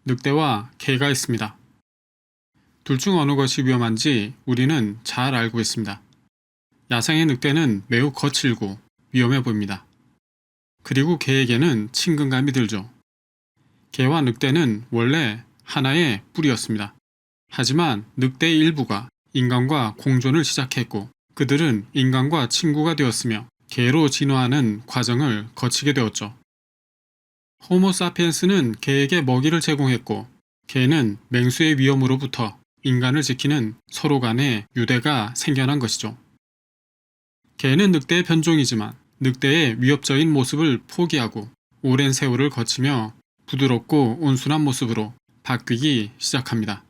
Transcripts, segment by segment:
늑대와 개가 있습니다. 둘 중 어느 것이 위험한지 우리는 잘 알고 있습니다. 야생의 늑대는 매우 거칠고 위험해 보입니다. 그리고 개에게는 친근감이 들죠. 개와 늑대는 원래 하나의 뿌리였습니다. 하지만 늑대의 일부가 인간과 공존을 시작했고 그들은 인간과 친구가 되었으며 개로 진화하는 과정을 거치게 되었죠. 호모사피엔스는 개에게 먹이를 제공했고 개는 맹수의 위험으로부터 인간을 지키는 서로 간의 유대가 생겨난 것이죠. 개는 늑대의 변종이지만 늑대의 위협적인 모습을 포기하고 오랜 세월을 거치며 부드럽고 온순한 모습으로 바뀌기 시작합니다.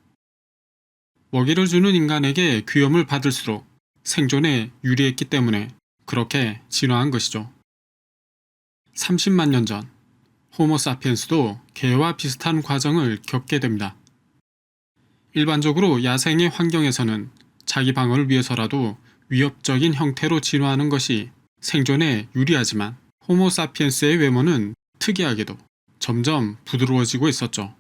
먹이를 주는 인간에게 귀염을 받을수록 생존에 유리했기 때문에 그렇게 진화한 것이죠. 30만 년 전 호모사피엔스도 개와 비슷한 과정을 겪게 됩니다. 일반적으로 야생의 환경에서는 자기 방어를 위해서라도 위협적인 형태로 진화하는 것이 생존에 유리하지만 호모사피엔스의 외모는 특이하게도 점점 부드러워지고 있었죠.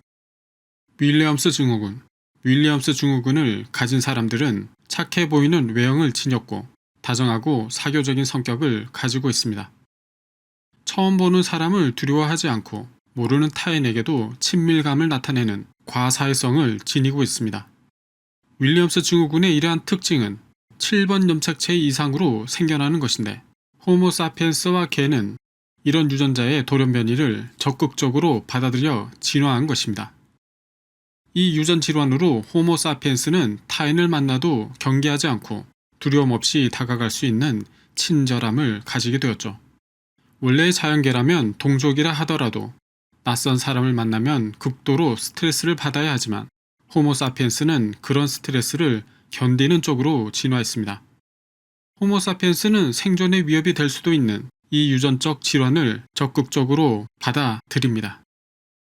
윌리엄스 증후군을 가진 사람들은 착해 보이는 외형을 지녔고 다정하고 사교적인 성격을 가지고 있습니다. 처음 보는 사람을 두려워하지 않고 모르는 타인에게도 친밀감을 나타내는 과사회성을 지니고 있습니다. 윌리엄스 증후군의 이러한 특징은 7번 염색체 이상으로 생겨나는 것인데 호모사피엔스와 개는 이런 유전자의 돌연 변이를 적극적으로 받아들여 진화한 것입니다. 이 유전 질환으로 호모사피엔스는 타인을 만나도 경계하지 않고 두려움 없이 다가갈 수 있는 친절함을 가지게 되었죠. 원래의 자연계라면 동족이라 하더라도 낯선 사람을 만나면 극도로 스트레스를 받아야 하지만 호모사피엔스는 그런 스트레스를 견디는 쪽으로 진화했습니다. 호모사피엔스는 생존의 위협이 될 수도 있는 이 유전적 질환을 적극적으로 받아들입니다.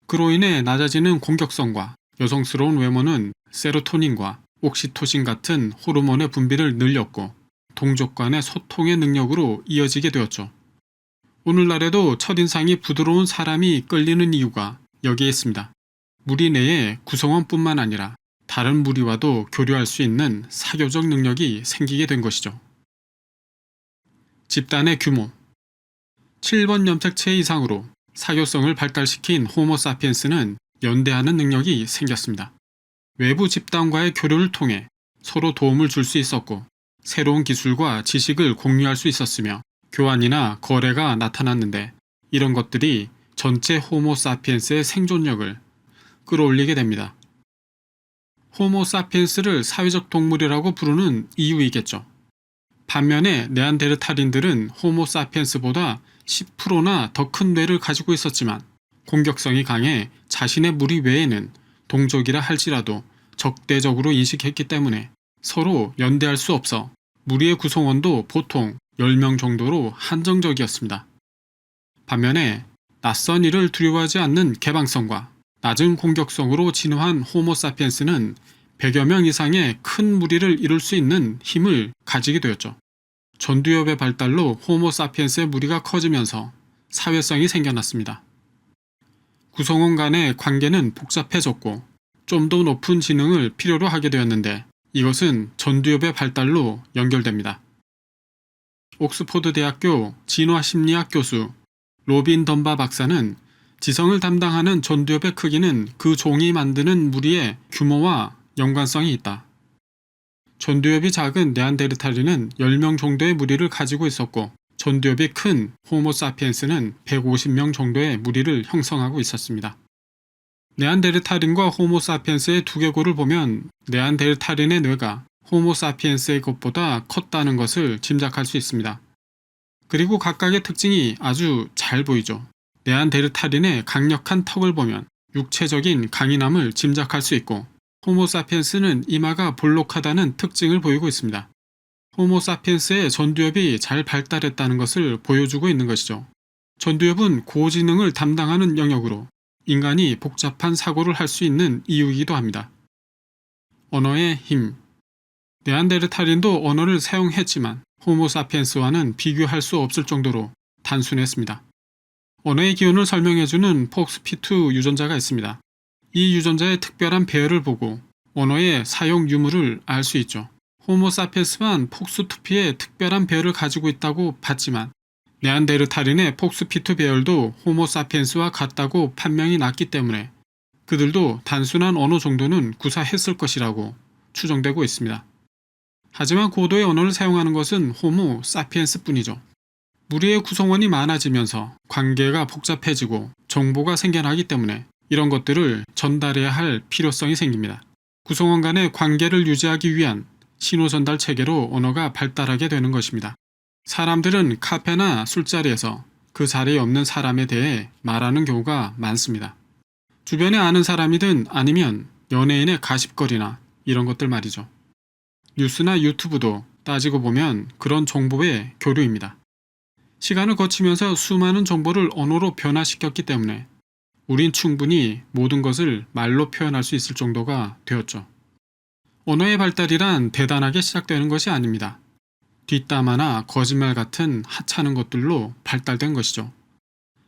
그로 인해 낮아지는 공격성과 여성스러운 외모는 세로토닌과 옥시토신 같은 호르몬의 분비를 늘렸고 동족 간의 소통의 능력으로 이어지게 되었죠. 오늘날에도 첫인상이 부드러운 사람이 끌리는 이유가 여기에 있습니다. 무리 내의 구성원뿐만 아니라 다른 무리와도 교류할 수 있는 사교적 능력이 생기게 된 것이죠. 집단의 규모 7번 염색체 이상으로 사교성을 발달시킨 호모사피엔스는 연대하는 능력이 생겼습니다. 외부 집단과의 교류를 통해 서로 도움을 줄 수 있었고 새로운 기술과 지식을 공유할 수 있었으며 교환이나 거래가 나타났는데 이런 것들이 전체 호모사피엔스의 생존력을 끌어올리게 됩니다. 호모사피엔스를 사회적 동물이라고 부르는 이유이겠죠. 반면에 네안데르탈인들은 호모사피엔스보다 10%나 더 큰 뇌를 가지고 있었지만 공격성이 강해 자신의 무리 외에는 동족이라 할지라도 적대적으로 인식했기 때문에 서로 연대할 수 없어 무리의 구성원도 보통 10명 정도로 한정적이었습니다. 반면에 낯선 일을 두려워하지 않는 개방성과 낮은 공격성으로 진화한 호모사피엔스는 100여 명 이상의 큰 무리를 이룰 수 있는 힘을 가지게 되었죠. 전두엽의 발달로 호모사피엔스의 무리가 커지면서 사회성이 생겨났습니다. 구성원 간의 관계는 복잡해졌고 좀 더 높은 지능을 필요로 하게 되었는데 이것은 전두엽의 발달로 연결됩니다. 옥스포드 대학교 진화심리학 교수 로빈 덤바 박사는 지성을 담당하는 전두엽의 크기는 그 종이 만드는 무리의 규모와 연관성이 있다. 전두엽이 작은 네안데르탈인은 10명 정도의 무리를 가지고 있었고 전두엽이 큰 호모사피엔스는 150명 정도의 무리를 형성하고 있었습니다. 네안데르탈인과 호모사피엔스의 두개골을 보면 네안데르탈인의 뇌가 호모사피엔스의 것보다 컸다는 것을 짐작할 수 있습니다. 그리고 각각의 특징이 아주 잘 보이죠. 네안데르탈인의 강력한 턱을 보면 육체적인 강인함을 짐작할 수 있고 호모사피엔스는 이마가 볼록하다는 특징을 보이고 있습니다. 호모사피엔스의 전두엽이 잘 발달했다는 것을 보여주고 있는 것이죠. 전두엽은 고지능을 담당하는 영역으로 인간이 복잡한 사고를 할 수 있는 이유이기도 합니다. 언어의 힘 네안데르탈인도 언어를 사용했지만 호모사피엔스와는 비교할 수 없을 정도로 단순했습니다. 언어의 기원을 설명해주는 폭스피2 유전자가 있습니다. 이 유전자의 특별한 배열을 보고 언어의 사용 유무를 알 수 있죠. 호모사피엔스만 폭스2P의 특별한 배열을 가지고 있다고 봤지만 네안데르탈인의 폭스-P2 배열도 호모사피엔스와 같다고 판명이 났기 때문에 그들도 단순한 언어 정도는 구사했을 것이라고 추정되고 있습니다. 하지만 고도의 언어를 사용하는 것은 호모 사피엔스 뿐이죠. 무리의 구성원이 많아지면서 관계가 복잡해지고 정보가 생겨나기 때문에 이런 것들을 전달해야 할 필요성이 생깁니다. 구성원 간의 관계를 유지하기 위한 신호전달 체계로 언어가 발달하게 되는 것입니다. 사람들은 카페나 술자리에서 그 자리에 없는 사람에 대해 말하는 경우가 많습니다. 주변에 아는 사람이든 아니면 연예인의 가십거리나 이런 것들 말이죠. 뉴스나 유튜브도 따지고 보면 그런 정보의 교류입니다. 시간을 거치면서 수많은 정보를 언어로 변화시켰기 때문에 우린 충분히 모든 것을 말로 표현할 수 있을 정도가 되었죠. 언어의 발달이란 대단하게 시작되는 것이 아닙니다. 뒷담화나 거짓말 같은 하찮은 것들로 발달된 것이죠.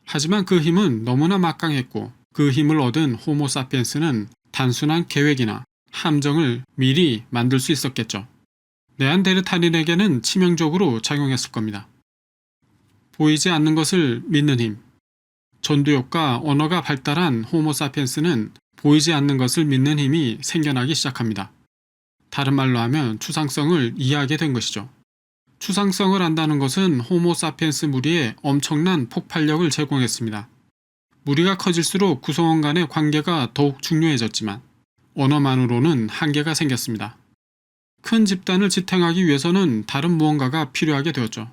하지만 그 힘은 너무나 막강했고 그 힘을 얻은 호모사피엔스는 단순한 계획이나 함정을 미리 만들 수 있었겠죠. 네안데르탈인에게는 치명적으로 작용했을 겁니다. 보이지 않는 것을 믿는 힘. 전두엽과 언어가 발달한 호모사피엔스는 보이지 않는 것을 믿는 힘이 생겨나기 시작합니다. 다른 말로 하면 추상성을 이해하게 된 것이죠. 추상성을 안다는 것은 호모사피엔스 무리에 엄청난 폭발력을 제공했습니다. 무리가 커질수록 구성원 간의 관계가 더욱 중요해졌지만 언어만으로는 한계가 생겼습니다. 큰 집단을 지탱하기 위해서는 다른 무언가가 필요하게 되었죠.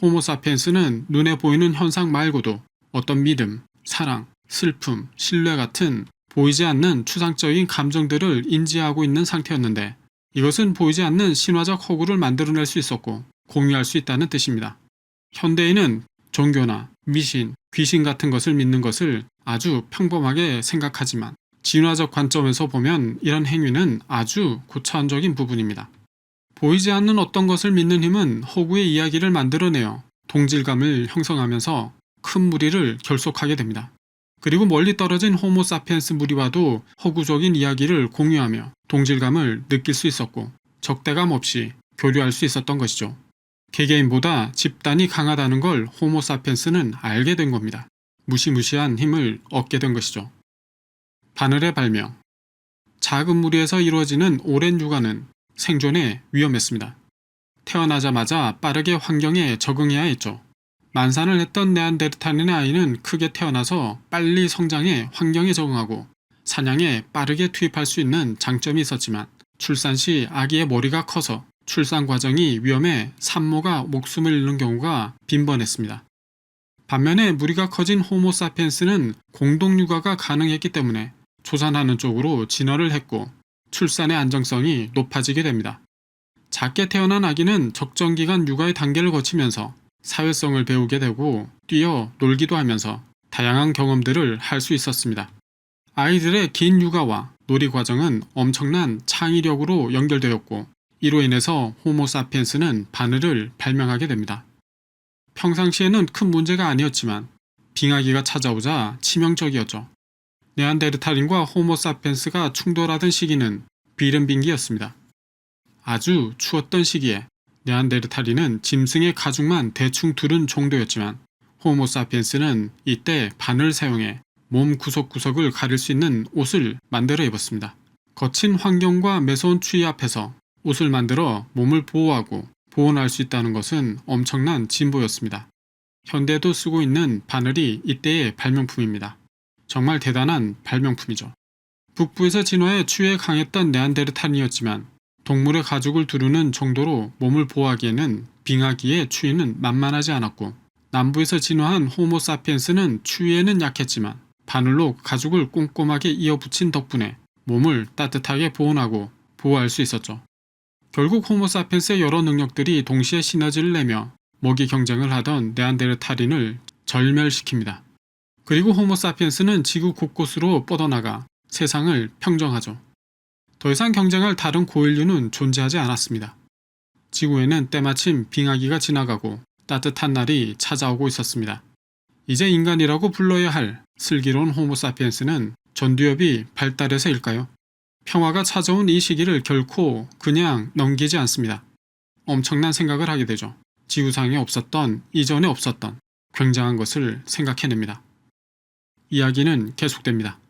호모사피엔스는 눈에 보이는 현상 말고도 어떤 믿음, 사랑, 슬픔, 신뢰 같은 보이지 않는 추상적인 감정들을 인지하고 있는 상태였는데 이것은 보이지 않는 신화적 허구를 만들어낼 수 있었고 공유할 수 있다는 뜻입니다. 현대인은 종교나 미신, 귀신 같은 것을 믿는 것을 아주 평범하게 생각하지만 진화적 관점에서 보면 이런 행위는 아주 고차원적인 부분입니다. 보이지 않는 어떤 것을 믿는 힘은 허구의 이야기를 만들어내어 동질감을 형성하면서 큰 무리를 결속하게 됩니다. 그리고 멀리 떨어진 호모사피엔스 무리와도 허구적인 이야기를 공유하며 동질감을 느낄 수 있었고 적대감 없이 교류할 수 있었던 것이죠. 개개인보다 집단이 강하다는 걸 호모사피엔스는 알게 된 겁니다. 무시무시한 힘을 얻게 된 것이죠. 바늘의 발명. 작은 무리에서 이루어지는 오랜 육아는 생존에 위험했습니다. 태어나자마자 빠르게 환경에 적응해야 했죠. 만산을 했던 네안데르탈인의 아이는 크게 태어나서 빨리 성장해 환경에 적응하고 사냥에 빠르게 투입할 수 있는 장점이 있었지만 출산 시 아기의 머리가 커서 출산 과정이 위험해 산모가 목숨을 잃는 경우가 빈번했습니다. 반면에 무리가 커진 호모사피엔스는 공동육아가 가능했기 때문에 조산하는 쪽으로 진화를 했고 출산의 안정성이 높아지게 됩니다. 작게 태어난 아기는 적정기간 육아의 단계를 거치면서 사회성을 배우게 되고 뛰어 놀기도 하면서 다양한 경험들을 할 수 있었습니다. 아이들의 긴 육아와 놀이 과정은 엄청난 창의력으로 연결되었고 이로 인해서 호모사피엔스는 바늘을 발명하게 됩니다. 평상시에는 큰 문제가 아니었지만 빙하기가 찾아오자 치명적이었죠. 네안데르탈인과 호모사피엔스가 충돌하던 시기는 비름빈기였습니다. 아주 추웠던 시기에 네안데르탈인은 짐승의 가죽만 대충 두른 정도였지만 호모사피엔스는 이때 바늘을 사용해 몸 구석구석을 가릴 수 있는 옷을 만들어 입었습니다. 거친 환경과 매서운 추위 앞에서 옷을 만들어 몸을 보호하고 보온할 수 있다는 것은 엄청난 진보였습니다. 현대도 쓰고 있는 바늘이 이때의 발명품입니다. 정말 대단한 발명품이죠. 북부에서 진화해 추위에 강했던 네안데르탈인이었지만 동물의 가죽을 두르는 정도로 몸을 보호하기에는 빙하기의 추위는 만만하지 않았고 남부에서 진화한 호모사피엔스는 추위에는 약했지만 바늘로 가죽을 꼼꼼하게 이어붙인 덕분에 몸을 따뜻하게 보온하고 보호할 수 있었죠. 결국 호모사피엔스의 여러 능력들이 동시에 시너지를 내며 먹이 경쟁을 하던 네안데르탈인을 절멸시킵니다. 그리고 호모사피엔스는 지구 곳곳으로 뻗어나가 세상을 평정하죠. 더 이상 경쟁할 다른 고인류는 존재하지 않았습니다. 지구에는 때마침 빙하기가 지나가고 따뜻한 날이 찾아오고 있었습니다. 이제 인간이라고 불러야 할 슬기로운 호모사피엔스는 전두엽이 발달해서일까요? 평화가 찾아온 이 시기를 결코 그냥 넘기지 않습니다. 엄청난 생각을 하게 되죠. 지구상에 없었던, 이전에 없었던 굉장한 것을 생각해냅니다. 이야기는 계속됩니다.